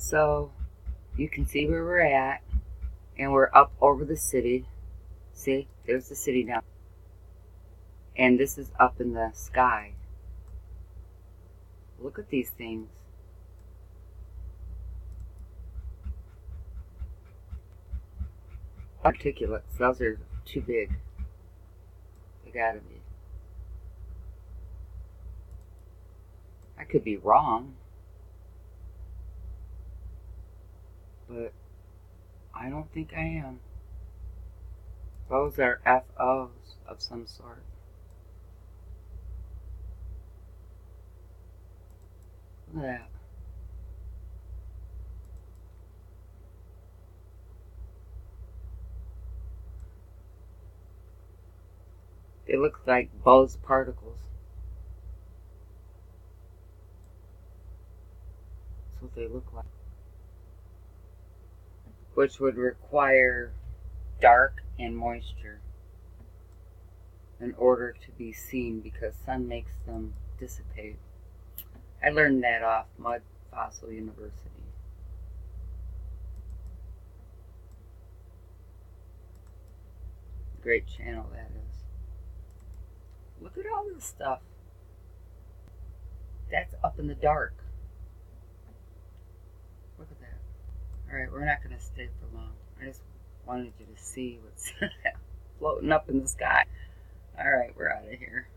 So you can see where we're at, and we're up over the city. See, there's the city now. And this is up in the sky. Look at these things. Particulates, those are too big. They gotta be. I could be wrong, but I don't think I am. Those are FOs of some sort. Look at that. They look like Bose particles. That's what they look like. Which would require dark and moisture in order to be seen, because sun makes them dissipate. I learned that off Mud Fossil University. Great channel that is. Look at all this stuff. That's up in the dark. Look at that. Alright, we're not going to stay for long. I just wanted you to see what's floating up in the sky. Alright, we're out of here.